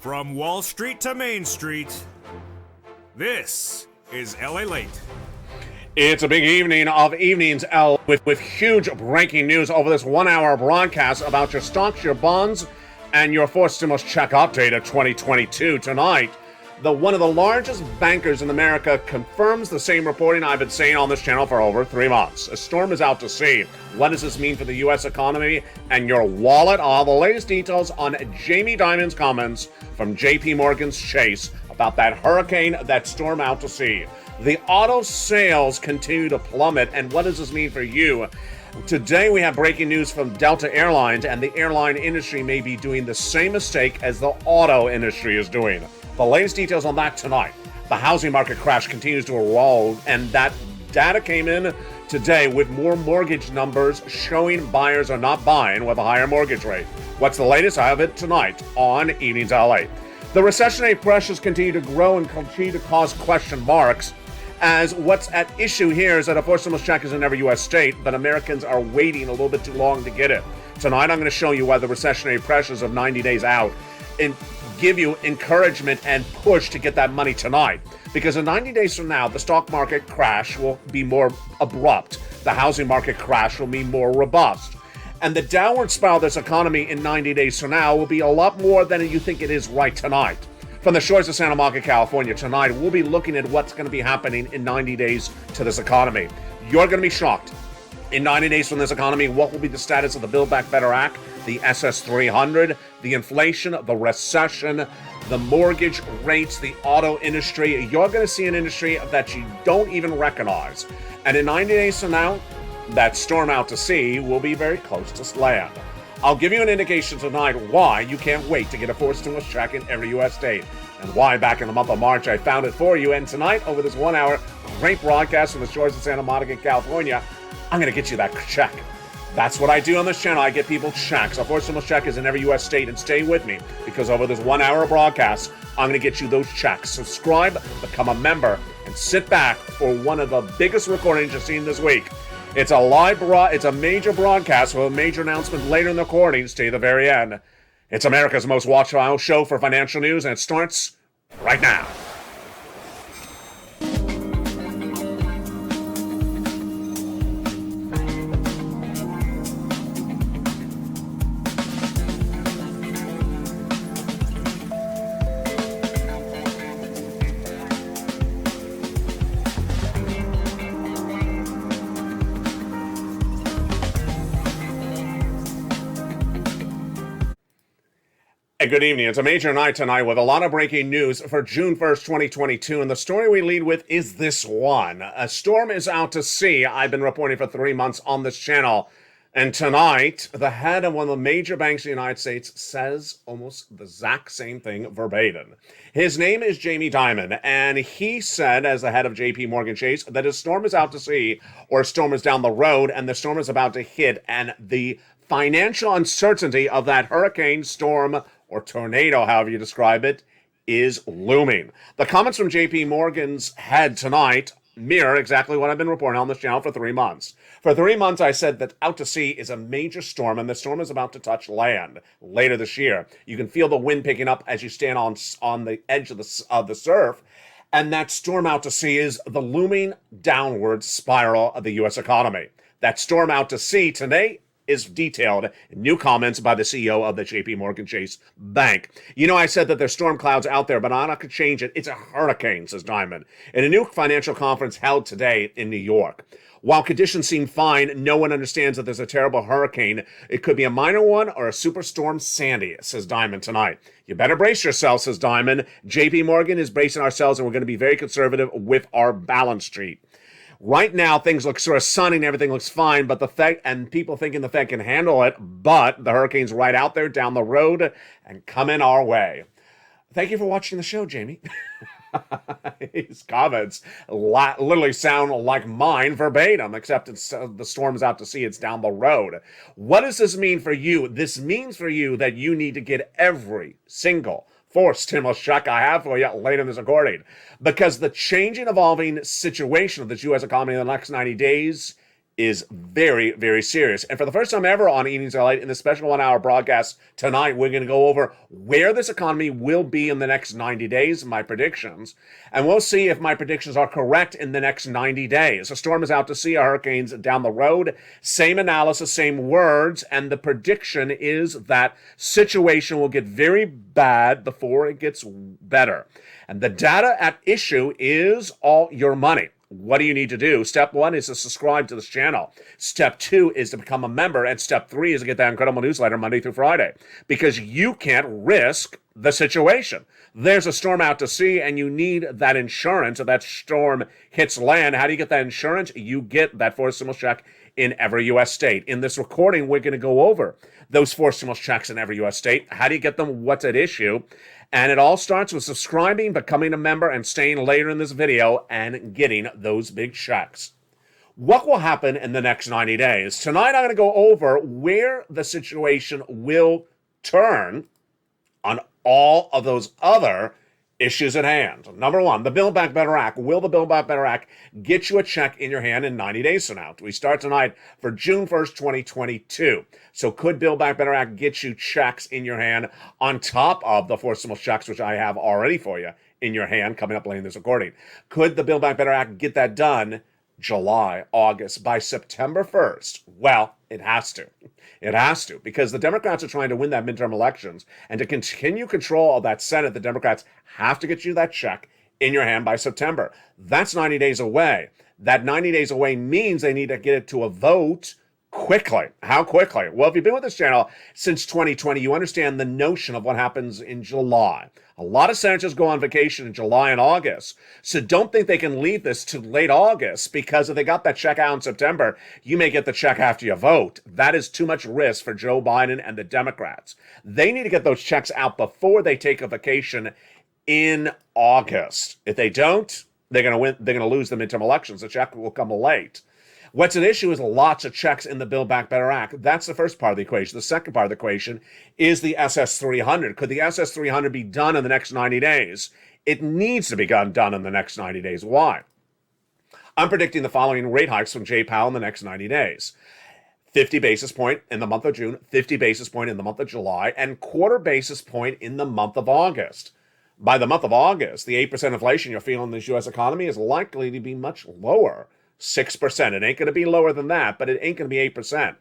From Wall Street to Main Street, this is LALATE. It's a big evening of evenings, L, with huge breaking news over this 1 hour broadcast about your stocks, your bonds, and your fourth stimulus check update of 2022. Tonight, one of the largest bankers in America confirms the same reporting I've been saying on this channel for over 3 months. A storm is out to sea. What does this mean for the U.S. economy and your wallet? All the latest details on Jamie Dimon's comments from JP Morgan's Chase about that hurricane, that storm out to sea. The auto sales continue to plummet, and what does this mean for you? Today we have breaking news from Delta Airlines, and the airline industry may be doing the same mistake as the auto industry is doing. The latest details on that tonight. The housing market crash continues to erode, and that data came in today with more mortgage numbers showing buyers are not buying with a higher mortgage rate. What's the latest? I have it tonight on Evenings LA. The recessionary pressures continue to grow and continue to cause question marks, as what's at issue here is that a fourth stimulus check is in every U.S. state, but Americans are waiting a little bit too long to get it. Tonight, I'm going to show you why the recessionary pressures of 90 days out and give you encouragement and push to get that money tonight. Because in 90 days from now, the stock market crash will be more abrupt. The housing market crash will be more robust. And the downward spiral of this economy in 90 days from now will be a lot more than you think it is right tonight. From the shores of Santa Monica, California, tonight we'll be looking at what's going to be happening in 90 days to this economy. You're going to be shocked. In 90 days from this economy, what will be the status of the Build Back Better Act, the SS300, the inflation, the recession, the mortgage rates, the auto industry? You're going to see an industry that you don't even recognize. And in 90 days from now, that storm out to sea will be very close to land. I'll give you an indication tonight why you can't wait to get a fourth stimulus check in every U.S. state, and why back in the month of March I found it for you. And tonight, over this 1 hour great broadcast from the shores of Santa Monica, California, I'm going to get you that check. That's what I do on this channel. I get people checks. A fourth stimulus check is in every U.S. state, and stay with me, because over this 1 hour broadcast, I'm going to get you those checks. Subscribe, become a member, and sit back for one of the biggest recordings you've seen this week. It's a major broadcast with a major announcement later in the recording. Stay to the very end. It's America's most watched show for financial news, and it starts right now. Good evening. It's a major night tonight with a lot of breaking news for June 1st, 2022. And the story we lead with is this one. A storm is out to sea. I've been reporting for 3 months on this channel. And tonight, the head of one of the major banks in the United States says almost the exact same thing verbatim. His name is Jamie Dimon, and he said, as the head of JP Morgan Chase, that a storm is out to sea, or a storm is down the road, and the storm is about to hit, and the financial uncertainty of that hurricane, storm, or tornado, however you describe it, is looming. The comments from JP Morgan's head tonight mirror exactly what I've been reporting on this channel for 3 months. For 3 months, I said that out to sea is a major storm, and the storm is about to touch land later this year. You can feel the wind picking up as you stand on the edge of the surf, and that storm out to sea is the looming downward spiral of the U.S. economy. That storm out to sea today is detailed in new comments by the CEO of the JP Morgan Chase Bank. You know, I said that there's storm clouds out there, but I'm not going to change it. It's a hurricane, says Dimon, in a new financial conference held today in New York. While conditions seem fine, no one understands that there's a terrible hurricane. It could be a minor one or a superstorm Sandy, says Dimon tonight. You better brace yourself, says Dimon. JP Morgan is bracing ourselves, and we're going to be very conservative with our balance sheet. Right now, things look sort of sunny and everything looks fine, but the Fed, and people thinking the Fed can handle it, but the hurricane's right out there down the road and coming our way. Thank you for watching the show, Jamie. His comments literally sound like mine verbatim, except the storm's out to sea, it's down the road. What does this mean for you? This means for you that you need to get every single fourth stimulus check I have for you later in this recording, because the changing, evolving situation of this U.S. economy in the next 90 days is very, very serious. And for the first time ever on Evenings LALATE, in the special 1 hour broadcast tonight, we're going to go over where this economy will be in the next 90 days, my predictions. And we'll see if my predictions are correct in the next 90 days. A storm is out to sea, a hurricane's down the road. Same analysis, same words. And the prediction is that situation will get very bad before it gets better. And the data at issue is all your money. What do you need to do? Step 1 is to subscribe to this channel. Step 2 is to become a member. And step 3 is to get that incredible newsletter Monday through Friday. Because you can't risk the situation. There's a storm out to sea and you need that insurance. If that storm hits land, how do you get that insurance? You get that forced stimulus check in every U.S. state. In this recording, we're going to go over those forced stimulus checks in every U.S. state. How do you get them? What's at issue? And it all starts with subscribing, becoming a member, and staying later in this video and getting those big checks. What will happen in the next 90 days? Tonight, I'm going to go over where the situation will turn on all of those other issues at hand. Number 1, the Build Back Better Act. Will the Build Back Better Act get you a check in your hand in 90 days from now? We start tonight for June 1st, 2022. So could Build Back Better Act get you checks in your hand on top of the forced stimulus checks, which I have already for you in your hand coming up later in this recording? Could the Build Back Better Act get that done July, August, by September 1st? Well, it has to. It has to, because the Democrats are trying to win that midterm elections, and to continue control of that Senate, the Democrats have to get you that check in your hand by September. That's 90 days away. That 90 days away means they need to get it to a vote quickly. How quickly? Well, if you've been with this channel since 2020, you understand the notion of what happens in July. A lot of senators go on vacation in July and August. So don't think they can leave this to late August, because if they got that check out in September, you may get the check after you vote. That is too much risk for Joe Biden and the Democrats. They need to get those checks out before they take a vacation in August. If they don't, they're going to lose the midterm elections. The check will come late. What's at issue is lots of checks in the Build Back Better Act. That's the first part of the equation. The second part of the equation is the SS300. Could the SS300 be done in the next 90 days? It needs to be done in the next 90 days. Why? I'm predicting the following rate hikes from Jay Powell in the next 90 days. 50 basis point in the month of June, 50 basis point in the month of July, and quarter basis point in the month of August. By the month of August, the 8% inflation you're feeling in this U.S. economy is likely to be much lower. 6%. It ain't going to be lower than that, but it ain't going to be 8%.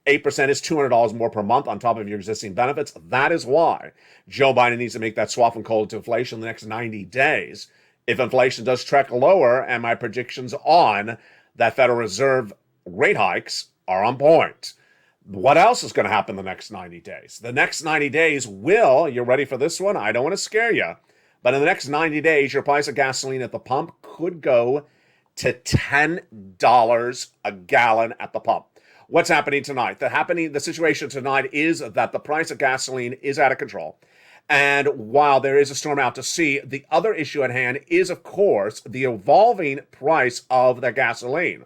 8% is $200 more per month on top of your existing benefits. That is why Joe Biden needs to make that swap and cold to inflation in the next 90 days. If inflation does trek lower, and my predictions on that Federal Reserve rate hikes are on point. What else is going to happen the next 90 days? The next 90 days will, you're ready for this one? I don't want to scare you, but in the next 90 days, your price of gasoline at the pump could go to $10 a gallon at the pump. What's happening tonight? The situation tonight is that the price of gasoline is out of control. And while there is a storm out to sea, the other issue at hand is, of course, the evolving price of the gasoline.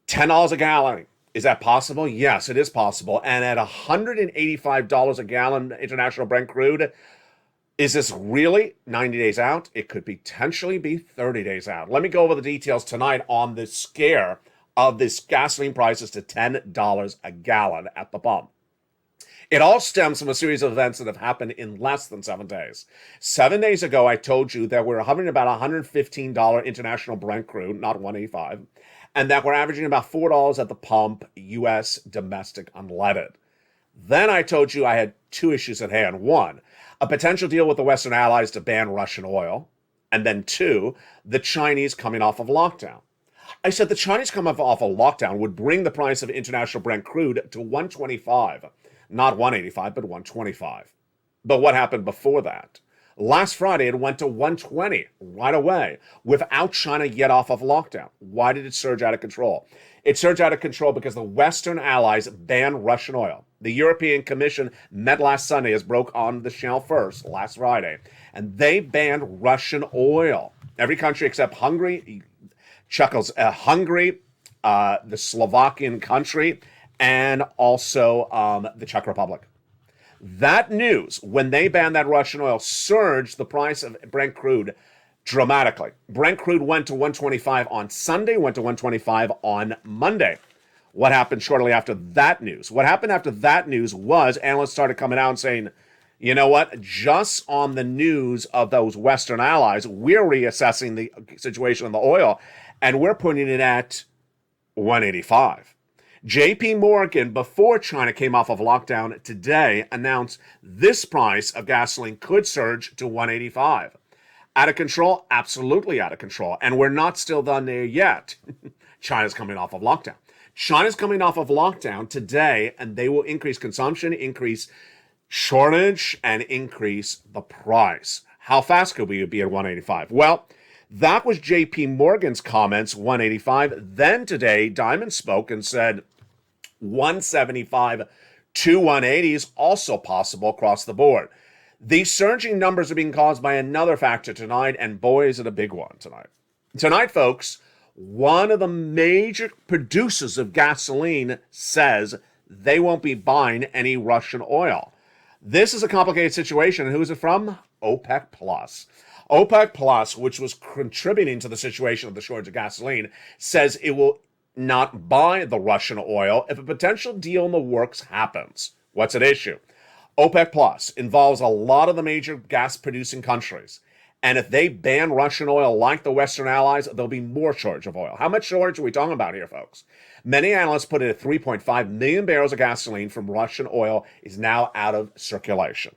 $10 a gallon. Is that possible? Yes, it is possible. And at $185 a gallon international Brent crude, is this really 90 days out? It could potentially be 30 days out. Let me go over the details tonight on the scare of this gasoline prices to $10 a gallon at the pump. It all stems from a series of events that have happened in less than 7 days. 7 days ago, I told you that we're hovering about $115 international Brent crude, not $185, and that we're averaging about $4 at the pump, U.S. domestic unleaded. Then I told you I had 2 issues at hand. 1, a potential deal with the Western allies to ban Russian oil. And then 2, the Chinese coming off of lockdown. I said the Chinese coming off of lockdown would bring the price of international Brent crude to $125. Not $185, but $125. But what happened before that? Last Friday, it went to $120 right away without China yet off of lockdown. Why did it surge out of control? It surged out of control because the Western allies banned Russian oil. The European Commission met last Sunday, as broke on the channel first, last Friday, and they banned Russian oil. Every country except Hungary, the Slovakian country, and also the Czech Republic. That news, when they banned that Russian oil, surged the price of Brent crude dramatically. Brent crude went to $125 on Sunday, went to $125 on Monday. What happened shortly after that news? What happened after that news was analysts started coming out and saying, you know what, just on the news of those Western allies, we're reassessing the situation of the oil, and we're putting it at 185. JP Morgan, before China came off of lockdown today, announced this price of gasoline could surge to 185. Out of control? Absolutely out of control. And we're not still done there yet. China's coming off of lockdown. China's coming off of lockdown today, and they will increase consumption, increase shortage, and increase the price. How fast could we be at 185? Well, that was JP Morgan's comments, 185. Then today, Diamond spoke and said 175 to 180 is also possible across the board. These surging numbers are being caused by another factor tonight, and boy, is it a big one tonight. Tonight, folks, one of the major producers of gasoline says they won't be buying any Russian oil. This is a complicated situation, and who is it from? OPEC Plus. OPEC Plus, which was contributing to the situation of the shortage of gasoline, says it will not buy the Russian oil if a potential deal in the works happens. What's at issue? OPEC Plus involves a lot of the major gas-producing countries. And if they ban Russian oil like the Western allies, there'll be more shortage of oil. How much shortage are we talking about here, folks? Many analysts put it at 3.5 million barrels of gasoline from Russian oil is now out of circulation.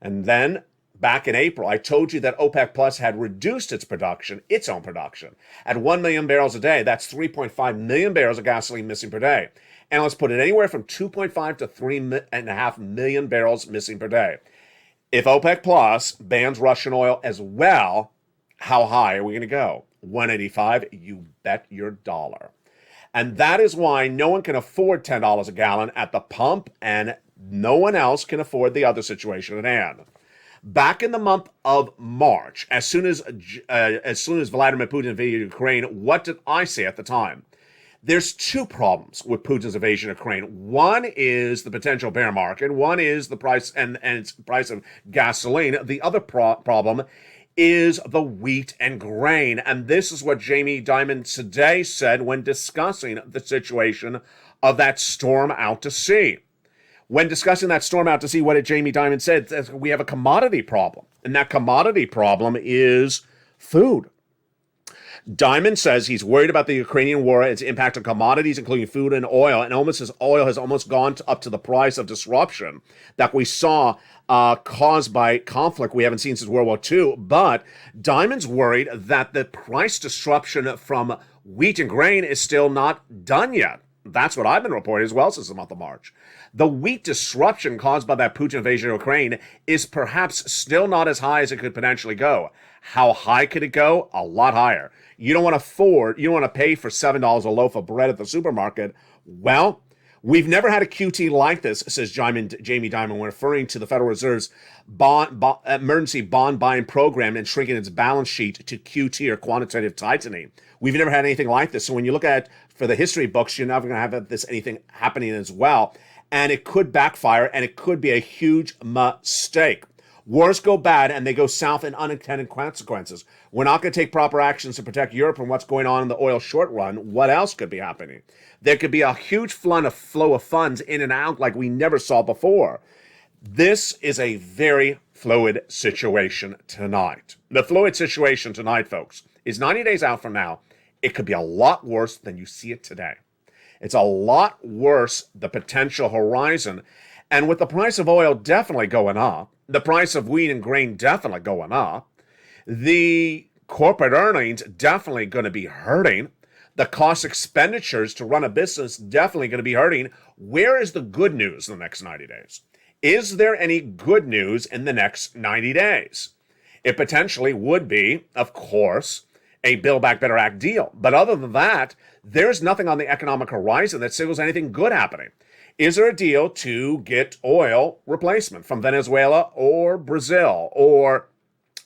And then, back in April, I told you that OPEC Plus had reduced its own production. At 1 million barrels a day, that's 3.5 million barrels of gasoline missing per day. Analysts put it anywhere from 2.5 to 3.5 million barrels missing per day. If OPEC Plus bans Russian oil as well, how high are we going to go? 185? You bet your dollar. And that is why no one can afford $10 a gallon at the pump, and no one else can afford the other situation at hand. Back in the month of March, as soon as Vladimir Putin invaded Ukraine, what did I say at the time? There's two problems with Putin's invasion of Ukraine. One is the potential bear market. One is the price and its price of gasoline. The other problem is the wheat and grain. And this is what Jamie Dimon today said when discussing the situation of that storm out to sea. When discussing that storm out to sea, what did Jamie Dimon say? We have a commodity problem. And that commodity problem is food. Diamond says he's worried about the Ukrainian war and its impact on commodities, including food and oil, and almost says oil has almost gone up to the price of disruption that we saw caused by conflict we haven't seen since World War II. But Diamond's worried that the price disruption from wheat and grain is still not done yet. That's what I've been reporting as well since the month of March. The wheat disruption caused by that Putin invasion of Ukraine is perhaps still not as high as it could potentially go. How high could it go? A lot higher. You don't want to pay for $7 a loaf of bread at the supermarket. Well, we've never had a QT like this, says Jamie Dimon, when referring to the Federal Reserve's emergency bond buying program and shrinking its balance sheet to QT, or quantitative tightening. We've never had anything like this. So when you look at for the history books, you're never going to have anything happening as well. And it could backfire, and it could be a huge mistake. Wars go bad, and they go south in unintended consequences. We're not going to take proper actions to protect Europe from what's going on in the oil short run. What else could be happening? There could be a huge flow of funds in and out like we never saw before. This is a very fluid situation tonight. The fluid situation tonight, folks, is 90 days out from now. It could be a lot worse than you see it today. It's a lot worse, the potential horizon. And with the price of oil definitely going up, the price of wheat and grain definitely going up, the corporate earnings definitely going to be hurting, the cost expenditures to run a business definitely going to be hurting. Where is the good news in the next 90 days? Is there any good news in the next 90 days? It potentially would be, of course, a Build Back Better Act deal. But other than that, there's nothing on the economic horizon that signals anything good happening. Is there a deal to get oil replacement from Venezuela or Brazil or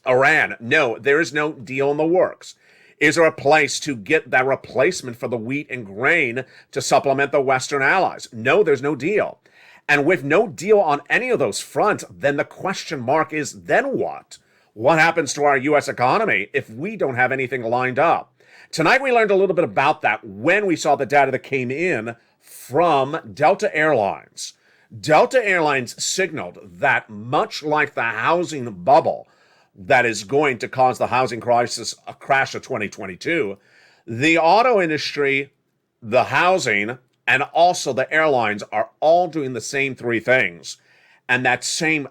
Iran? No, there is no deal in the works. Is there a place to get that replacement for the wheat and grain to supplement the Western allies? No, there's no deal. And with no deal on any of those fronts, then the question mark is, then what? What happens to our U.S. economy if we don't have anything lined up? Tonight we learned a little bit about that when we saw the data that came in from Delta Airlines. Delta Airlines signaled that much like the housing bubble that is going to cause the housing crisis, a crash of 2022, the auto industry, the housing, and also the airlines are all doing the same three things. And that same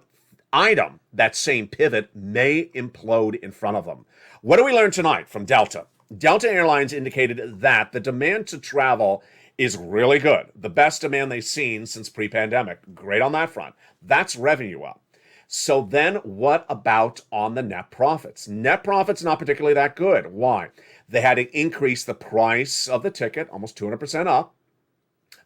item, that same pivot may implode in front of them. What do we learn tonight from Delta? Delta Airlines indicated that the demand to travel is really good. The best demand they've seen since pre-pandemic. Great on that front. That's revenue up. So then what about on the net profits? Net profits not particularly that good. Why? They had to increase the price of the ticket, almost 200% up,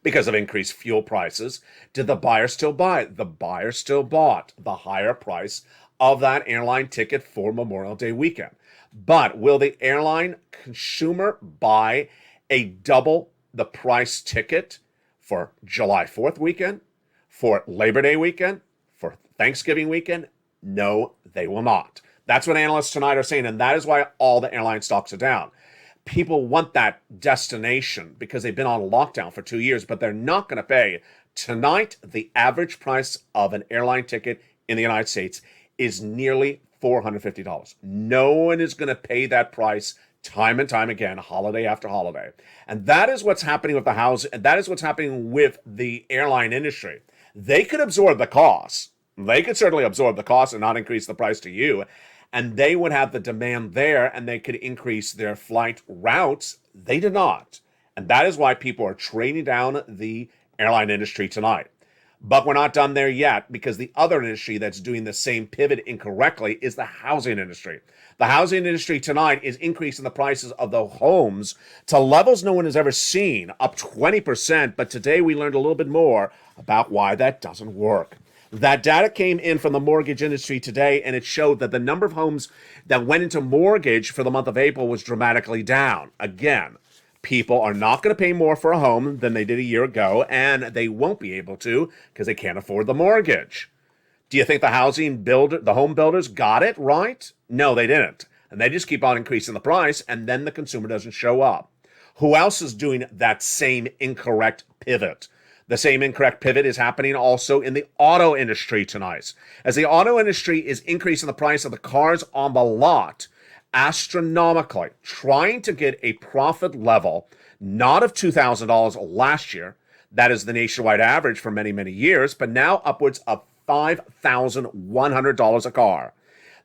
because of increased fuel prices. Did the buyer still buy it? The buyer still bought the higher price of that airline ticket for Memorial Day weekend. But will the airline consumer buy a double the price ticket for July 4th weekend, for Labor Day weekend, for Thanksgiving weekend? No, they will not. That's what analysts tonight are saying, and that is why all the airline stocks are down. People want that destination because they've been on lockdown for 2 years, but they're not going to pay. Tonight, the average price of an airline ticket in the United States is nearly $450. No one is going to pay that price time and time again, holiday after holiday. And that is what's happening with the house, and that is what's happening with the airline industry. They could absorb the costs. They could certainly absorb the cost and not increase the price to you. And they would have the demand there and they could increase their flight routes. They did not. And that is why people are trading down the airline industry tonight. But we're not done there yet, because the other industry that's doing the same pivot incorrectly is the housing industry. The housing industry tonight is increasing the prices of the homes to levels no one has ever seen, up 20%. But today we learned a little bit more about why that doesn't work. That data came in from the mortgage industry today, and it showed that the number of homes that went into mortgage for the month of April was dramatically down. Again, people are not going to pay more for a home than they did a year ago, and they won't be able to because they can't afford the mortgage. Do you think the home builders got it right? No, they didn't. And they just keep on increasing the price, and then the consumer doesn't show up. Who else is doing that same incorrect pivot? The same incorrect pivot is happening also in the auto industry tonight. As the auto industry is increasing the price of the cars on the lot astronomically, trying to get a profit level, not of $2,000 last year, that is the nationwide average for many, many years, but now upwards of $5,100 a car.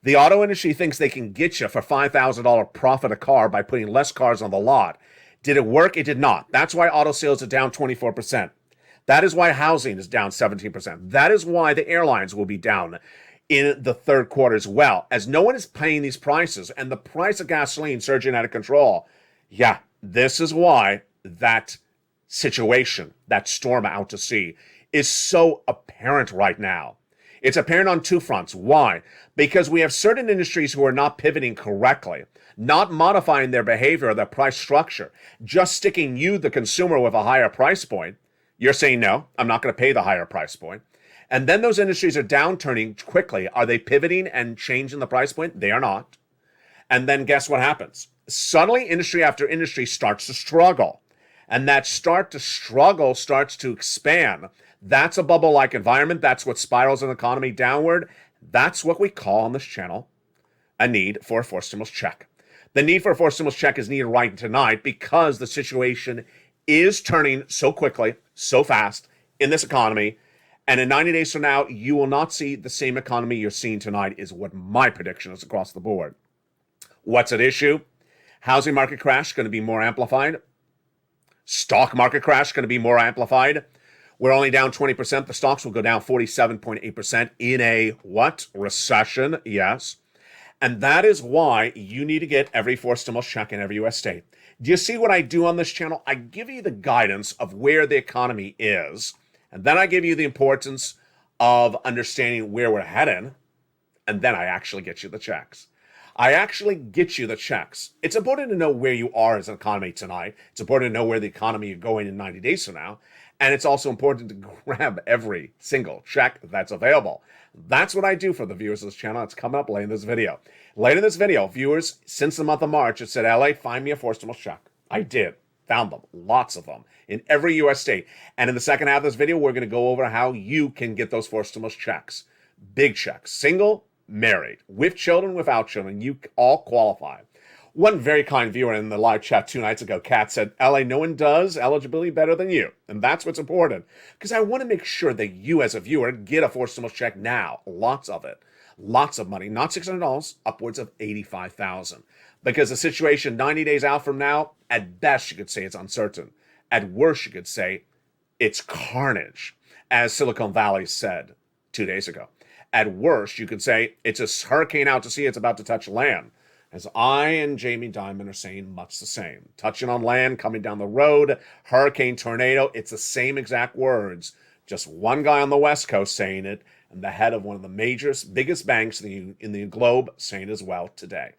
The auto industry thinks they can get you for $5,000 profit a car by putting less cars on the lot. Did it work? It did not. That's why auto sales are down 24%. That is why housing is down 17%. That is why the airlines will be down in the third quarter as well, as no one is paying these prices and the price of gasoline surging out of control. Yeah, this is why that situation, that storm out to sea, is so apparent right now. It's apparent on two fronts. Why? Because we have certain industries who are not pivoting correctly, not modifying their behavior or their price structure, just sticking you, the consumer, with a higher price point. You're saying, no, I'm not going to pay the higher price point. And then those industries are downturning quickly. Are they pivoting and changing the price point? They are not. And then guess what happens? Suddenly, industry after industry starts to struggle. And that start to struggle starts to expand. That's a bubble-like environment. That's what spirals an economy downward. That's what we call on this channel a need for a forced stimulus check. The need for a forced stimulus check is needed right tonight because the situation is turning so quickly, so fast in this economy. And in 90 days from now, you will not see the same economy you're seeing tonight, is what my prediction is across the board. What's at issue? Housing market crash going to be more amplified. Stock market crash going to be more amplified. We're only down 20%. The stocks will go down 47.8% in a what? Recession, yes. And that is why you need to get every forced stimulus check in every U.S. state. Do you see what I do on this channel? I give you the guidance of where the economy is, and then I give you the importance of understanding where we're heading, and then I actually get you the checks. I actually get you the checks. It's important to know where you are as an economy tonight. It's important to know where the economy is going in 90 days from now. And it's also important to grab every single check that's available. That's what I do for the viewers of this channel. It's coming up later in this video. Later in this video, viewers, since the month of March, it said, LA, find me a forced stimulus check. I did. Found them, lots of them, in every U.S. state. And in the second half of this video, we're going to go over how you can get those forced stimulus checks. Big checks. Single, married, with children, without children. You all qualify. One very kind viewer in the live chat 2 nights ago, Kat, said, LA, no one does eligibility better than you. And that's what's important. Because I want to make sure that you, as a viewer, get a forced stimulus check now. Lots of it. Lots of money. Not $600, upwards of $85,000. Because the situation 90 days out from now, at best, you could say it's uncertain. At worst, you could say it's carnage, as Silicon Valley said 2 days ago. At worst, you could say it's a hurricane out to sea, it's about to touch land. As I and Jamie Dimon are saying much the same. Touching on land, coming down the road, hurricane, tornado, it's the same exact words. Just one guy on the West Coast saying it, and the head of one of the biggest banks in the globe saying it as well today.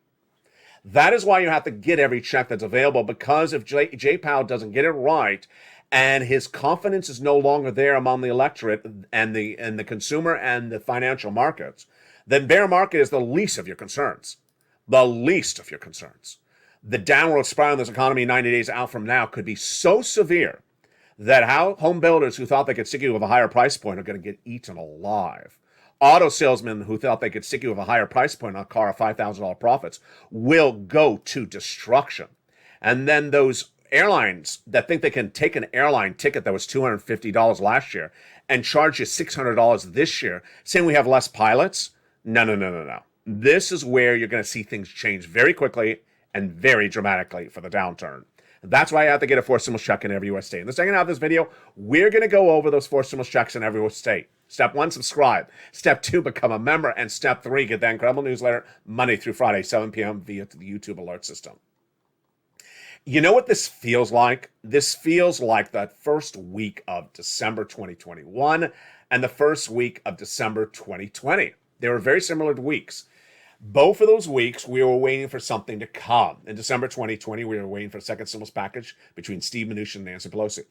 That is why you have to get every check that's available, because if Jay Powell doesn't get it right, and his confidence is no longer there among the electorate and the consumer and the financial markets, then bear market is the least of your concerns. The least of your concerns. The downward spiral in this economy 90 days out from now could be so severe that home builders who thought they could stick you with a higher price point are going to get eaten alive. Auto salesmen who thought they could stick you with a higher price point on a car of $5,000 profits will go to destruction. And then those airlines that think they can take an airline ticket that was $250 last year and charge you $600 this year, saying we have less pilots? No. This is where you're going to see things change very quickly and very dramatically for the downturn. That's why I have to get a forced stimulus check in every U.S. state. In the second half of this video, we're going to go over those forced stimulus checks in every U.S. state. Step 1, subscribe. Step 2, become a member. And Step 3, get that incredible newsletter Monday through Friday, 7 p.m. via the YouTube alert system. You know what this feels like? This feels like that first week of December 2021 and the first week of December 2020. They were very similar weeks. Both of those weeks, we were waiting for something to come. In December 2020, we were waiting for a second stimulus package between Steve Mnuchin and Nancy Pelosi.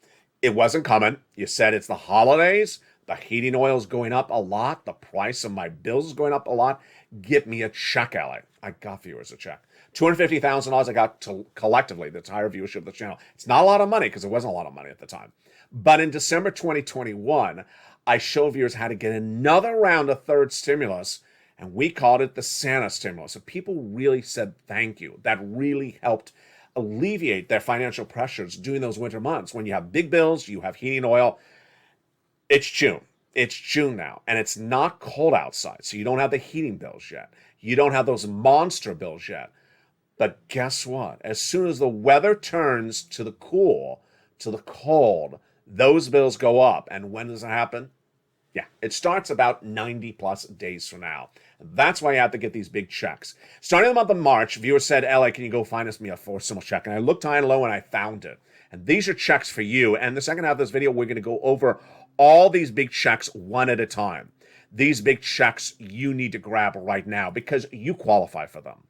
It wasn't coming. You said it's the holidays. The heating oil is going up a lot. The price of my bills is going up a lot. Get me a check, LA. I got viewers a check. $250,000 I got to collectively, the entire viewership of the channel. It's not a lot of money because it wasn't a lot of money at the time. But in December 2021, I showed viewers how to get another round of third stimulus, and we called it the Santa stimulus. So people really said thank you. That really helped alleviate their financial pressures during those winter months. When you have big bills, you have heating oil. It's June. It's June now, and it's not cold outside, so you don't have the heating bills yet. You don't have those monster bills yet. But guess what? As soon as the weather turns to the cool, to the cold, those bills go up. And when does it happen? Yeah, it starts about 90 plus days from now. That's why you have to get these big checks. Starting in the month of March, viewers said, LA, can you go find us me a forced stimulus check? And I looked high and low and I found it. And these are checks for you. And the second half of this video, we're going to go over all these big checks one at a time. These big checks you need to grab right now because you qualify for them.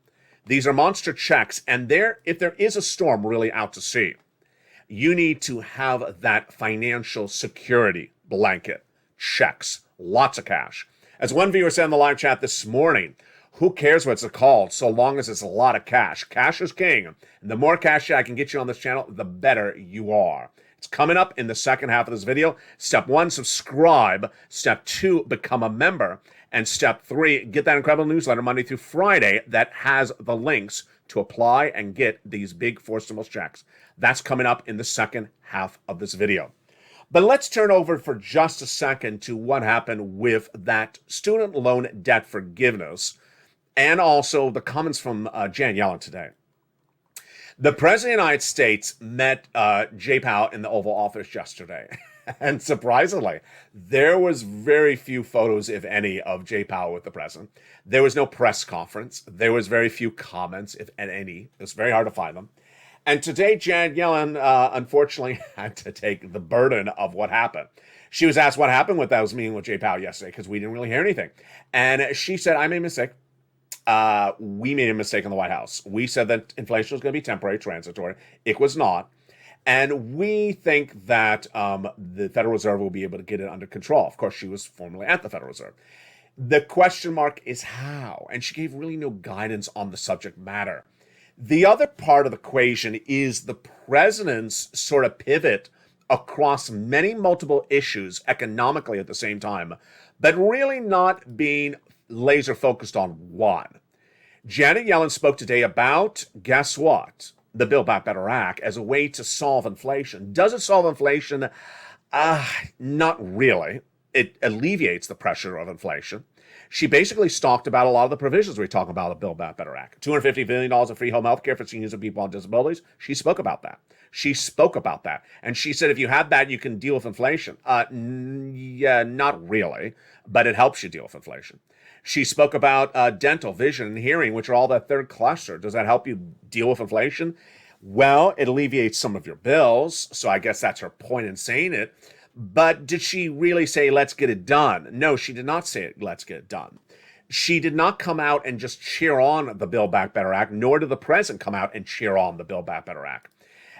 These are monster checks. And if there is a storm really out to sea, you need to have that financial security blanket. Checks, lots of cash. As one viewer said in the live chat this morning, who cares what's called so long as it's a lot of cash? Cash is king. And the more cash I can get you on this channel, the better you are. It's coming up in the second half of this video. Step 1, subscribe. Step 2, become a member. And Step 3, get that incredible newsletter Monday through Friday that has the links to apply and get these big forced stimulus checks. That's coming up in the second half of this video. But let's turn over for just a second to what happened with that student loan debt forgiveness and also the comments from Janet Yellen today. The President of the United States met Jay Powell in the Oval Office yesterday. And surprisingly, there was very few photos, if any, of Jay Powell with the president. There was no press conference. There was very few comments, if any. It was very hard to find them. And today, Janet Yellen, unfortunately, had to take the burden of what happened. She was asked what happened with those meeting with Jay Powell yesterday because we didn't really hear anything. And she said, I made a mistake. We made a mistake in the White House. We said that inflation was going to be temporary, transitory. It was not. And we think that the Federal Reserve will be able to get it under control. Of course, she was formerly at the Federal Reserve. The question mark is how. And she gave really no guidance on the subject matter. The other part of the equation is the president's sort of pivot across many multiple issues economically at the same time, but really not being laser focused on one. Janet Yellen spoke today about, guess what? The Build Back Better Act as a way to solve inflation. Does it solve inflation? Not really. It alleviates the pressure of inflation. She basically talked about a lot of the provisions we talk about of the Build Back Better Act. $250 billion of free home health care for seniors and people on disabilities. She spoke about that. And she said if you have that, you can deal with inflation. Yeah, not really, but it helps you deal with inflation. She spoke about dental, vision, and hearing, which are all that third cluster. Does that help you deal with inflation? Well, it alleviates some of your bills, so I guess that's her point in saying it. But did she really say, let's get it done? No, she did not say, let's get it done. She did not come out and just cheer on the Build Back Better Act, nor did the president come out and cheer on the Build Back Better Act.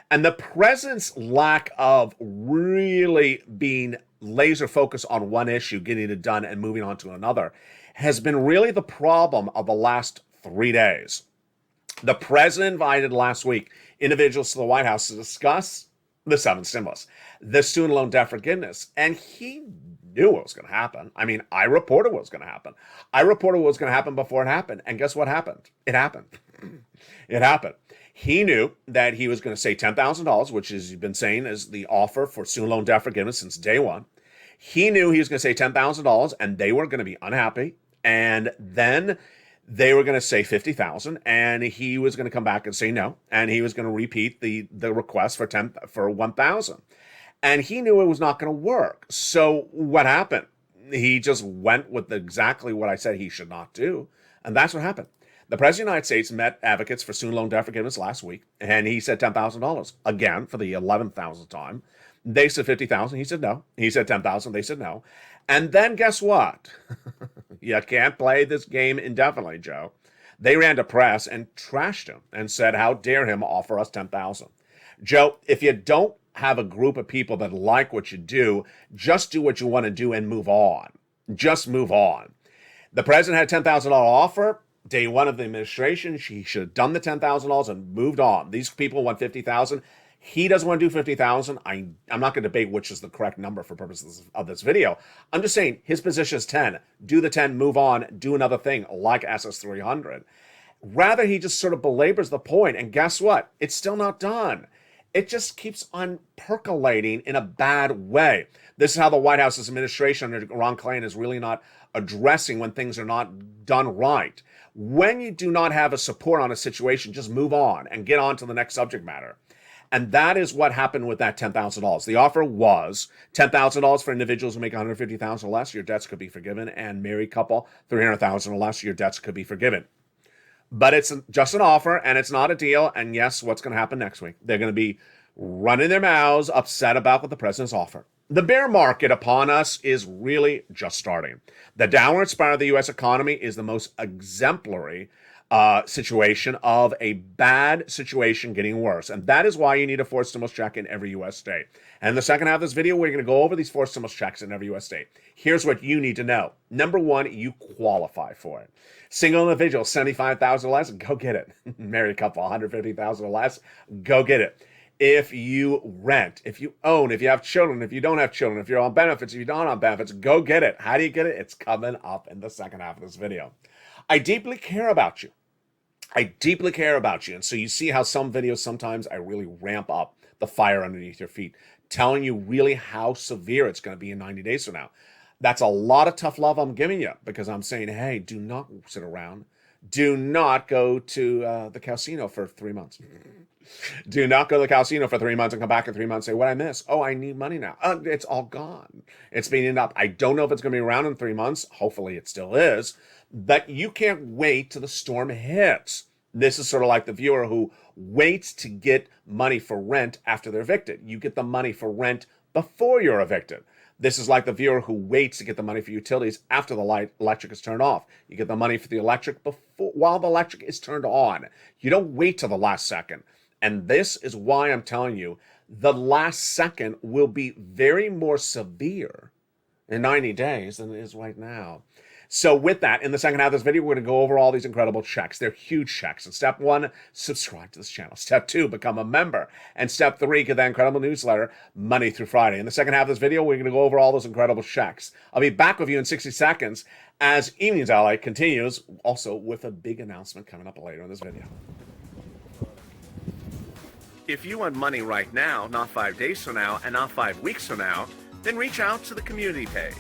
And the president's lack of really being laser focused on one issue, getting it done and moving on to another, has been really the problem of the last 3 days. The president invited last week individuals to the White House to discuss the seventh stimulus, the student loan debt forgiveness, and he knew what was going to happen. I mean, I reported what was going to happen. I reported what was going to happen before it happened, and guess what happened? It happened. It happened. He knew that he was going to say $10,000, which is, he's been saying is the offer for student loan debt forgiveness since day one. He knew he was going to say $10,000, and they were going to be unhappy, and then they were going to say $50,000, and he was going to come back and say no, and he was going to repeat the request for $1,000, and he knew it was not going to work. So what happened? He just went with exactly what I said he should not do, and that's what happened. The President of the United States met advocates for student loan debt forgiveness last week, and he said $10,000 again for the 11,000th time. They said $50,000. He said no. He said $10,000. They said no. And then guess what? You can't play this game indefinitely, Joe. They ran to press and trashed him and said, how dare him offer us $10,000. Joe, if you don't have a group of people that like what you do, just do what you want to do and move on. Just move on. The president had a $10,000 offer. Day one of the administration, she should have done the $10,000 and moved on. These people want $50,000. He doesn't want to do $50,000. I'm not going to debate which is the correct number for purposes of this video. I'm just saying his position is 10. Do the 10, move on, do another thing like SS300. Rather, he just sort of belabors the point, and guess what? It's still not done. It just keeps on percolating in a bad way. This is how the White House's administration under Ron Klain is really not addressing when things are not done right. When you do not have a support on a situation, just move on and get on to the next subject matter. And that is what happened with that $10,000. The offer was $10,000 for individuals who make $150,000 or less, your debts could be forgiven, and married couple, $300,000 or less, your debts could be forgiven. But it's just an offer, and it's not a deal. And yes, what's going to happen next week? They're going to be running their mouths, upset about what the president's offer. The bear market upon us is really just starting. The downward spiral of the U.S. economy is the most exemplary situation of a bad situation getting worse. And that is why you need a forced stimulus check in every U.S. state. And in the second half of this video, we're going to go over these forced stimulus checks in every U.S. state. Here's what you need to know. Number one, you qualify for it. Single individual, $75,000 or less, go get it. Married couple, $150,000 or less, go get it. If you rent, if you own, if you have children, if you don't have children, if you're on benefits, if you don't on benefits, go get it. How do you get it? It's coming up in the second half of this video. I deeply care about you. I deeply care about you. And so you see how some videos, sometimes I really ramp up the fire underneath your feet, telling you really how severe it's going to be in 90 days from now. That's a lot of tough love I'm giving you because I'm saying, hey, do not sit around. Do not go to the casino for 3 months. Do not go to the casino for 3 months and come back in 3 months and say, what I miss? Oh, I need money now. It's all gone. It's been eaten up. I don't know if it's going to be around in 3 months. Hopefully it still is. But you can't wait till the storm hits. This is sort of like the viewer who waits to get money for rent after they're evicted. You get the money for rent before you're evicted. This is like the viewer who waits to get the money for utilities after the electric is turned off. You get the money for the electric while the electric is turned on. You don't wait till the last second. And this is why I'm telling you, the last second will be very more severe in 90 days than it is right now. So with that, in the second half of this video, we're going to go over all these incredible checks. They're huge checks. And step 1, subscribe to this channel. Step 2, become a member. And step 3, get that incredible newsletter Monday through Friday. In the second half of this video, we're going to go over all those incredible checks. I'll be back with you in 60 seconds as Evenings LA continues, also with a big announcement coming up later in this video. If you want money right now, not 5 days from now, and not 5 weeks from now, then reach out to the community page.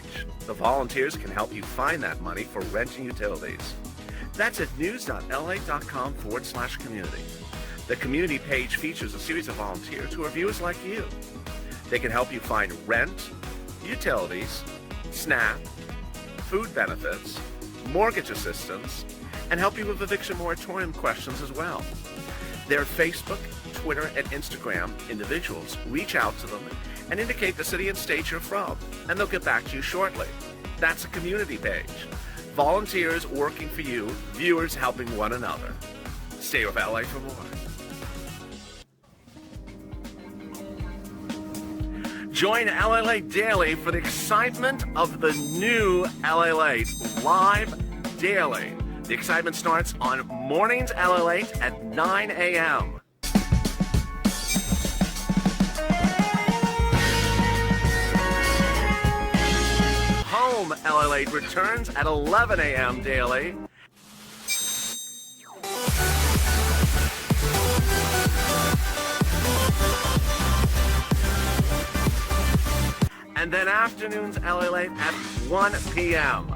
The volunteers can help you find that money for rent and utilities. That's at news.la.com/community. The community page features a series of volunteers who are viewers like you. They can help you find rent, utilities, SNAP, food benefits, mortgage assistance, and help you with eviction moratorium questions as well. Their Facebook, Twitter, and Instagram individuals reach out to them and indicate the city and state you're from, and they'll get back to you shortly. That's a community page. Volunteers working for you, viewers helping one another. Stay with LA for more. Join LALATE Daily for the excitement of the new LALATE live daily. The excitement starts on mornings LALATE at 9 a.m. Home LALATE returns at 11 a.m. daily. And then afternoons LALATE at 1 p.m.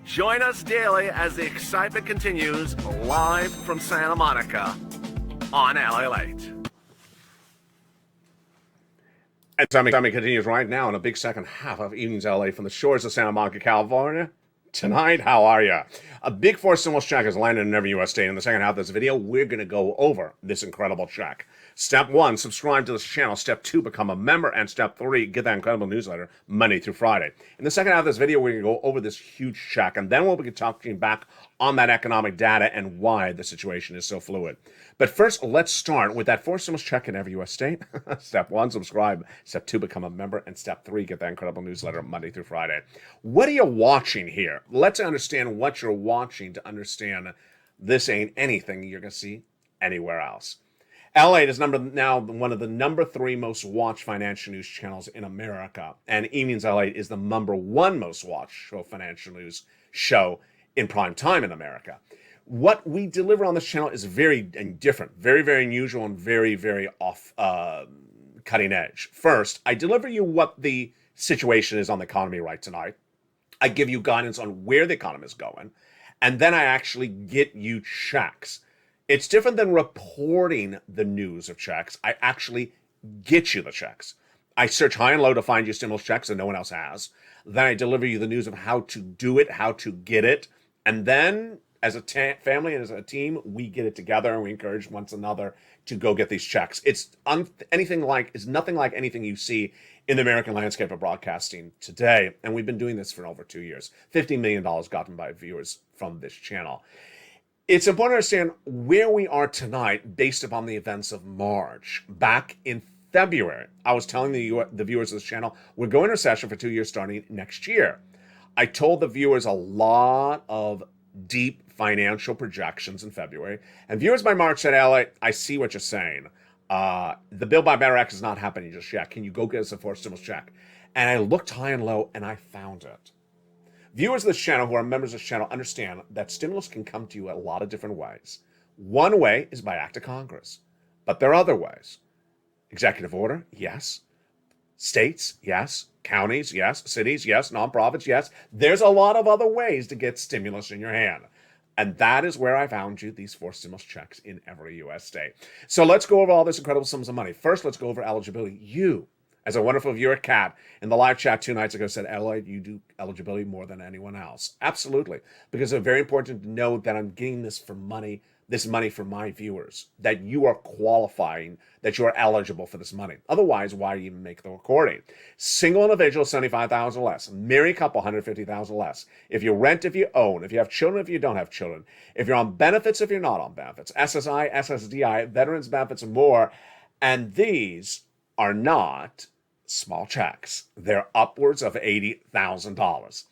Join us daily as the excitement continues live from Santa Monica on LALATE. And Tommy continues right now in a big second half of Evenings LA from the shores of Santa Monica, California. Tonight, how are ya? A big force stimulus check has landed in every U.S. state. In the second half of this video, we're going to go over this incredible check. Step 1, subscribe to this channel. Step 2, become a member. And step 3, get that incredible newsletter Monday through Friday. In the second half of this video, we're going to go over this huge check. And then we'll be talking back on that economic data and why the situation is so fluid. But first, let's start with that force stimulus check in every U.S. state. Step 1, subscribe. Step 2, become a member. And step 3, get that incredible newsletter Monday through Friday. What are you watching here? Let's understand what you're watching to understand this ain't anything you're going to see anywhere else. LALATE is now one of the number 3 most watched financial news channels in America. And Evenings LALATE is the number 1 most watched financial news show in prime time in America. What we deliver on this channel is very different, very, very unusual, and very, very off cutting edge. First, I deliver you what the situation is on the economy right tonight. I give you guidance on where the economy is going, and then I actually get you checks. It's different than reporting the news of checks. I actually get you the checks. I search high and low to find you stimulus checks that no one else has. Then I deliver you the news of how to do it, how to get it, and then as a family and as a team, we get it together and we encourage one another to go get these checks. It's nothing like anything you see in the American landscape of broadcasting today. And we've been doing this for over 2 years. $15 million gotten by viewers from this channel. It's important to understand where we are tonight based upon the events of March. Back in February, I was telling the viewers of this channel, we're going to recession for 2 years starting next year. I told the viewers a lot of deep financial projections in February. And viewers by March said, I see what you're saying. The Build Back Better Act is not happening just yet. Can you go get us a forced stimulus check? And I looked high and low and I found it. Viewers of this channel who are members of this channel understand that stimulus can come to you a lot of different ways. One way is by act of Congress, but there are other ways. Executive order, yes. States, yes. Counties, yes. Cities, yes. Nonprofits, yes. There's a lot of other ways to get stimulus in your hand. And that is where I found you these forced stimulus checks in every U.S. state. So let's go over all this incredible sums of money. First, let's go over eligibility. You, as a wonderful viewer, Kat, in the live chat 2 nights ago said, LA, you do eligibility more than anyone else. Absolutely. Because it's very important to know that I'm getting this money for my viewers, that you are qualifying, that you are eligible for this money. Otherwise, why even make the recording? Single individual, $75,000 less. Married couple, $150,000 less. If you rent, if you own, if you have children, if you don't have children, if you're on benefits, if you're not on benefits, SSI, veterans benefits, and more. And these are not small checks. They're upwards of $80,000.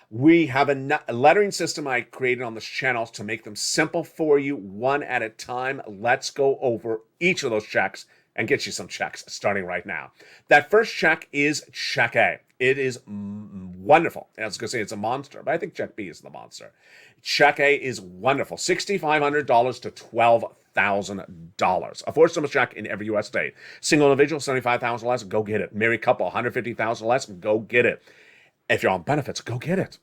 We have a lettering system I created on this channel to make them simple for you, one at a time. Let's go over each of those checks and get you some checks starting right now. That first check is check A. It is wonderful. I was going to say it's a monster, but I think check B is the monster. Check A is wonderful. $6,500 to $12,000. A four-stimulus check in every U.S. state. Single individual, $75,000 less, go get it. Married couple, $150,000 less, go get it. If you're on benefits, go get it.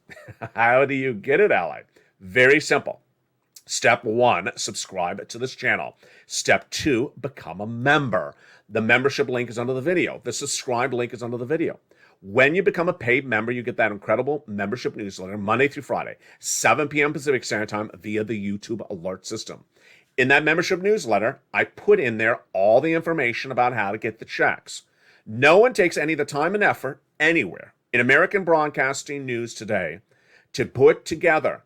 How do you get it, Ally? Very simple. Step 1, subscribe to this channel. Step 2, become a member. The membership link is under the video. The subscribe link is under the video. When you become a paid member, you get that incredible membership newsletter Monday through Friday, 7 p.m. Pacific Standard Time via the YouTube alert system. In that membership newsletter, I put in there all the information about how to get the checks. No one takes any of the time and effort anywhere in American broadcasting news today to put together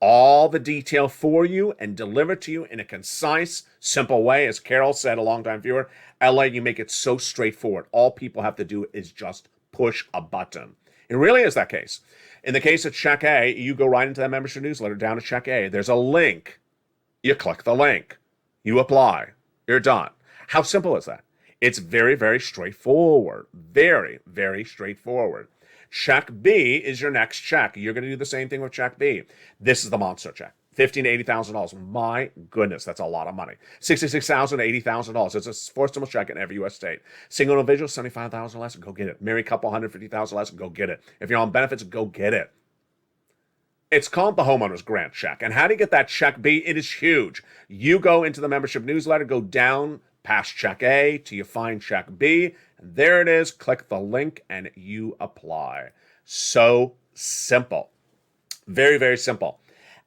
all the detail for you and deliver to you in a concise, simple way. As Carol said, a longtime viewer, LA, you make it so straightforward. All people have to do is just push a button. It really is that case. In the case of Check A, you go right into that membership newsletter, down to Check A. There's a link. You click the link. You apply. You're done. How simple is that? It's very, very straightforward. Very, very straightforward. Check B is your next check. You're going to do the same thing with Check B. This is the monster check. $15,000 to $80,000. My goodness, that's a lot of money. $66,000 to $80,000. It's a four-stimulus check in every U.S. state. Single individual, $75,000 less, go get it. Married couple, $150,000 less, go get it. If you're on benefits, go get it. It's called the homeowner's grant check. And how do you get that Check B? It is huge. You go into the membership newsletter, go down past Check A till you find Check B. And there it is. Click the link and you apply. So simple. Very, very simple.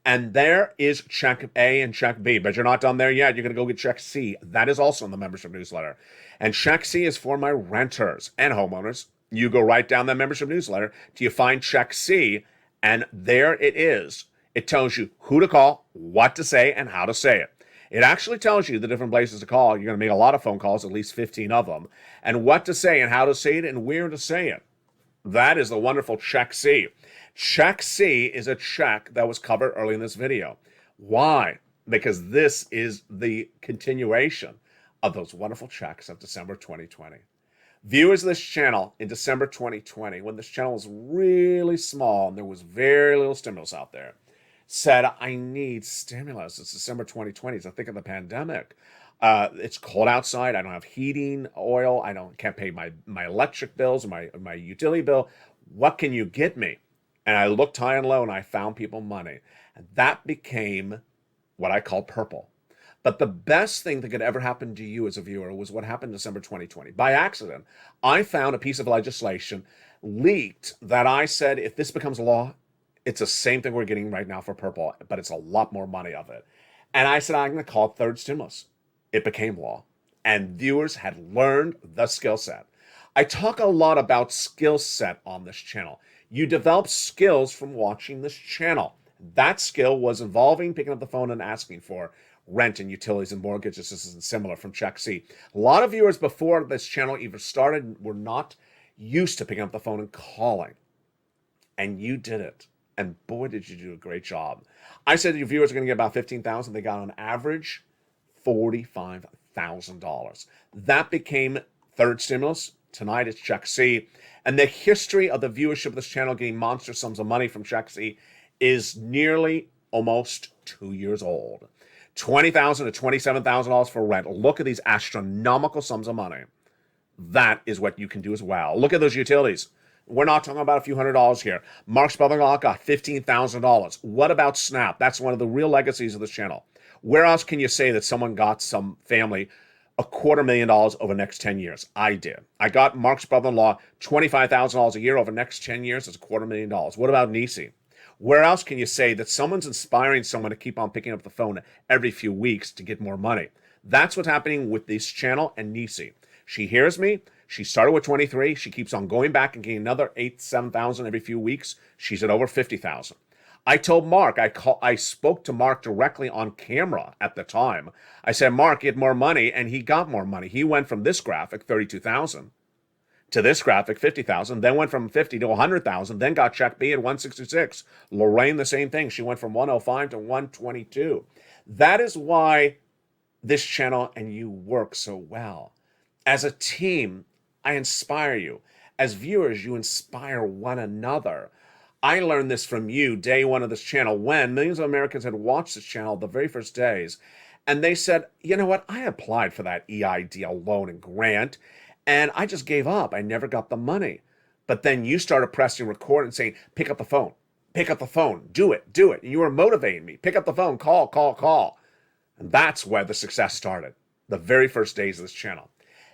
And there is Check A and Check B. But you're not done there yet. You're going to go get Check C. That is also in the membership newsletter. And Check C is for my renters and homeowners. You go right down that membership newsletter till you find Check C. And there it is. It tells you who to call, what to say, and how to say it. It actually tells you the different places to call. You're going to make a lot of phone calls, at least 15 of them, and what to say and how to say it and where to say it. That is the wonderful Check C. Check C is a check that was covered early in this video. Why? Because this is the continuation of those wonderful checks of December 2020. Viewers of this channel in December 2020, when this channel was really small and there was very little stimulus out there, said, I need stimulus. It's December 2020. It's the thick of the pandemic. It's cold outside. I don't have heating oil. Can't pay my electric bills or my utility bill. What can you get me? And I looked high and low and I found people money. And that became what I call purple. But the best thing that could ever happen to you as a viewer was what happened in December 2020. By accident, I found a piece of legislation leaked that I said, if this becomes law, it's the same thing we're getting right now for purple, but it's a lot more money of it. And I said, I'm going to call it third stimulus. It became law. And viewers had learned the skill set. I talk a lot about skill set on this channel. You develop skills from watching this channel. That skill was involving picking up the phone and asking for rent and utilities and mortgages. This is similar from Check C. A lot of viewers before this channel even started were not used to picking up the phone and calling. And you did it. And boy, did you do a great job. I said your viewers are going to get about $15,000. They got on average $45,000. That became third stimulus. Tonight it's Check C. And the history of the viewership of this channel getting monster sums of money from Check C is nearly almost 2 years old. $20,000 to $27,000 for rent. Look at these astronomical sums of money. That is what you can do as well. Look at those utilities. We're not talking about a few $100s here. Mark's brother-in-law got $15,000. What about SNAP? That's one of the real legacies of this channel. Where else can you say that someone got some family $250,000 over the next 10 years? I did. I got Mark's brother-in-law $25,000 a year over the next 10 years. That's $250,000. What about Nisi? Where else can you say that someone's inspiring someone to keep on picking up the phone every few weeks to get more money? That's what's happening with this channel and Nisi. She hears me. She started with 23. She keeps on going back and getting another 7,000 every few weeks. She's at over 50,000. I told Mark, I spoke to Mark directly on camera at the time. I said, Mark, get more money, and he got more money. He went from this graphic, 32,000, To this graphic, 50,000, then went from 50 to 100,000, then got check B at 166. Lorraine, the same thing. She went from 105 to 122. That is why this channel and you work so well. As a team, I inspire you. As viewers, you inspire one another. I learned this from you day one of this channel when millions of Americans had watched this channel the very first days. And they said, you know what? I applied for that EIDL loan and grant, and I just gave up. I never got the money. But then you started pressing record and saying, pick up the phone. Pick up the phone. Do it. Do it. And you were motivating me. Pick up the phone. Call, call, call. And that's where the success started. The very first days of this channel.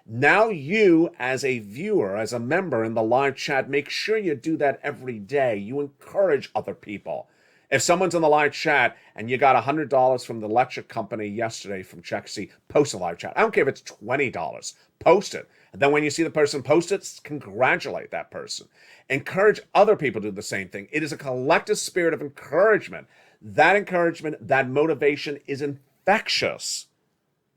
Now you, as a viewer, as a member in the live chat, make sure you do that every day. You encourage other people. If someone's in the live chat and you got $100 from the electric company yesterday from Check Ssi, post a live chat. I don't care if it's $20. Post it. And then when you see the person post it, congratulate that person. Encourage other people to do the same thing. It is a collective spirit of encouragement. That encouragement, that motivation is infectious.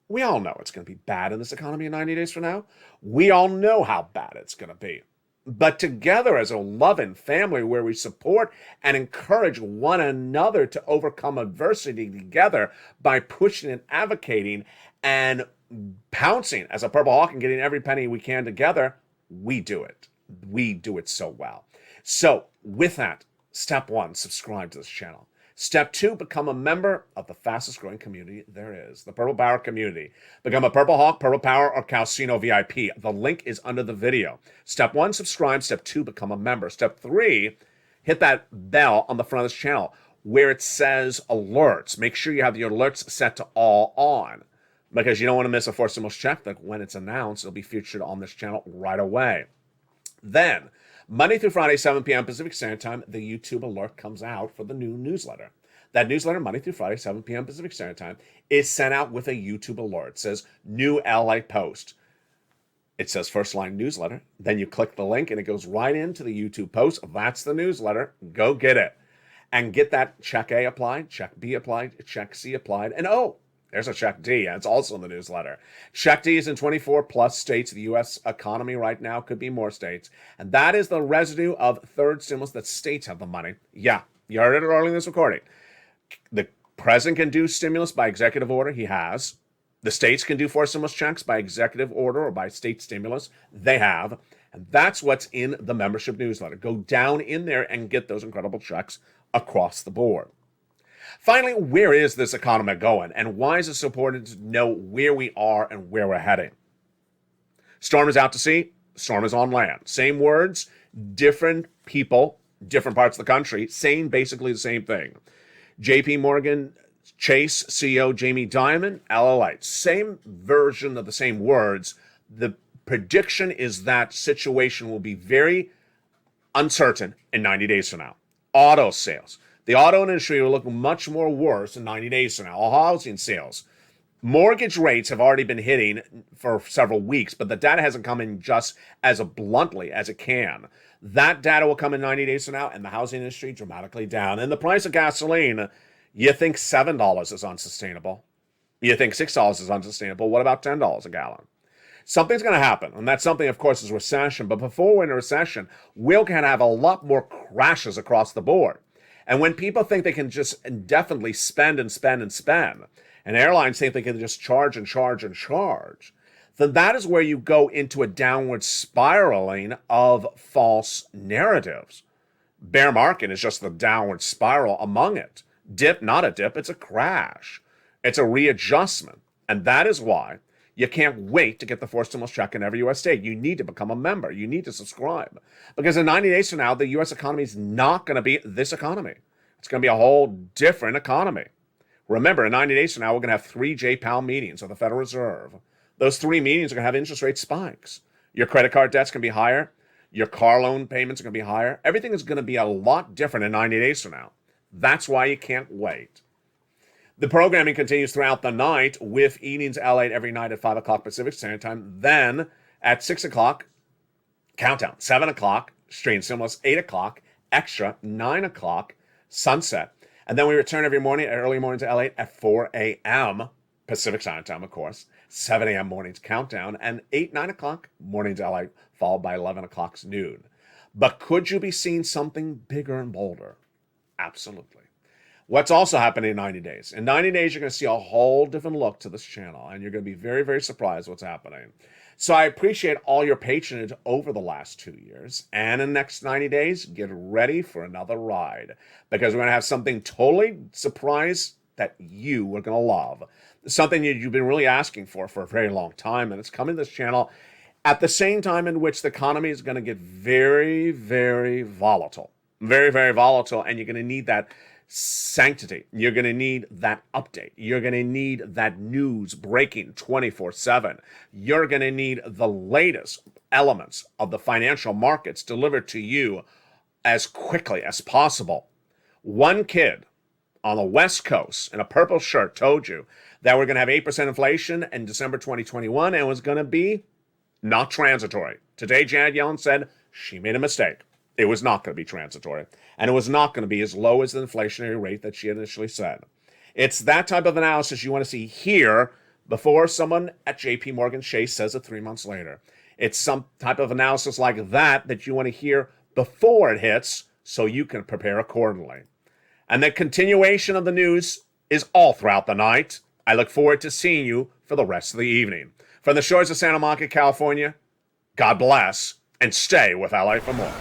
We all know it's going to be bad in this economy in 90 days from now. We all know how bad it's going to be. But together as a loving family where we support and encourage one another to overcome adversity together by pushing and advocating and pouncing as a Purple Hawk and getting every penny we can together, we do it. We do it so well. So with that, step one, subscribe to this channel. Step two, become a member of the fastest growing community there is, the Purple Power community. Become a Purple Hawk, Purple Power, or Calcino VIP. The link is under the video. Step one, subscribe. Step two, become a member. Step three, hit that bell on the front of this channel where it says alerts. Make sure you have the alerts set to all on because you don't want to miss a Four Stimulus check. Like when it's announced, it'll be featured on this channel right away. Then, Monday through Friday, 7 p.m. Pacific Standard Time, the YouTube alert comes out for the new newsletter. That newsletter, Monday through Friday, 7 p.m. Pacific Standard Time, is sent out with a YouTube alert. It says, new LA post. It says first line newsletter. Then you click the link and it goes right into the YouTube post. That's the newsletter. Go get it. And get that check A applied, check B applied, check C applied, and oh, there's a check D, and it's also in the newsletter. Check D is in 24 plus states. The U.S. economy right now could be more states. And that is the residue of third stimulus that states have the money. Yeah, you heard it early in this recording. The president can do stimulus by executive order. He has. The states can do four stimulus checks by executive order or by state stimulus. They have. And that's what's in the membership newsletter. Go down in there and get those incredible checks across the board. Finally, where is this economy going, and why is it so important to know where we are and where we're heading? Storm is out to sea, storm is on land. Same words, different people, different parts of the country, saying basically the same thing. JP Morgan Chase CEO Jamie Dimon, LALATE. Same version of the same words. The prediction is that situation will be very uncertain in 90 days from now. Auto sales. The auto industry will look much more worse in 90 days from now. All housing sales. Mortgage rates have already been hitting for several weeks, but the data hasn't come in just as bluntly as it can. That data will come in 90 days from now, and the housing industry dramatically down. And the price of gasoline, you think $7 is unsustainable. You think $6 is unsustainable. What about $10 a gallon? Something's going to happen, and that something, of course, is recession. But before we're in a recession, we're going to have a lot more crashes across the board. And when people think they can just indefinitely spend and spend and spend, and airlines think they can just charge and charge and charge, then that is where you go into a downward spiraling of false narratives. Bear market is just the downward spiral among it. Dip, not a dip, it's a crash. It's a readjustment. And that is why you can't wait to get the four stimulus check in every U.S. state. You need to become a member. You need to subscribe. Because in 90 days from now, the U.S. economy is not going to be this economy. It's going to be a whole different economy. Remember, in 90 days from now, we're going to have 3 J-Powell meetings of the Federal Reserve. Those 3 meetings are going to have interest rate spikes. Your credit card debt's going to be higher. Your car loan payments are going to be higher. Everything is going to be a lot different in 90 days from now. That's why you can't wait. The programming continues throughout the night with evenings LA every night at 5 o'clock Pacific Standard Time. Then at 6 o'clock, countdown, 7 o'clock, Stream Stimulus, 8 o'clock, Extra, 9 o'clock, Sunset. And then we return every morning, early morning to LA at 4 a.m. Pacific Standard Time, of course. 7 a.m. morning's countdown, and 8, 9 o'clock morning's LA, followed by 11 o'clock's noon. But could you be seeing something bigger and bolder? Absolutely. What's also happening in 90 days? In 90 days, you're going to see a whole different look to this channel, and you're going to be very, very surprised what's happening. So I appreciate all your patronage over the last 2 years. And in the next 90 days, get ready for another ride, because we're going to have something totally surprise that you are going to love. Something that you've been really asking for a very long time, and it's coming to this channel at the same time in which the economy is going to get very, very volatile. Very, very volatile, and you're going to need that sanctity. You're going to need that update. You're going to need that news breaking 24/7. You're going to need the latest elements of the financial markets delivered to you as quickly as possible. One kid on the West Coast in a purple shirt told you that we're going to have 8% inflation in December 2021 and it was going to be not transitory. Today, Janet Yellen said she made a mistake. It was not going to be transitory, and it was not going to be as low as the inflationary rate that she initially said. It's that type of analysis you want to see here before someone at JP Morgan Chase says it 3 months later. It's some type of analysis like that you want to hear before it hits so you can prepare accordingly. And the continuation of the news is all throughout the night. I look forward to seeing you for the rest of the evening. From the shores of Santa Monica, California, God bless, and stay with LA for more.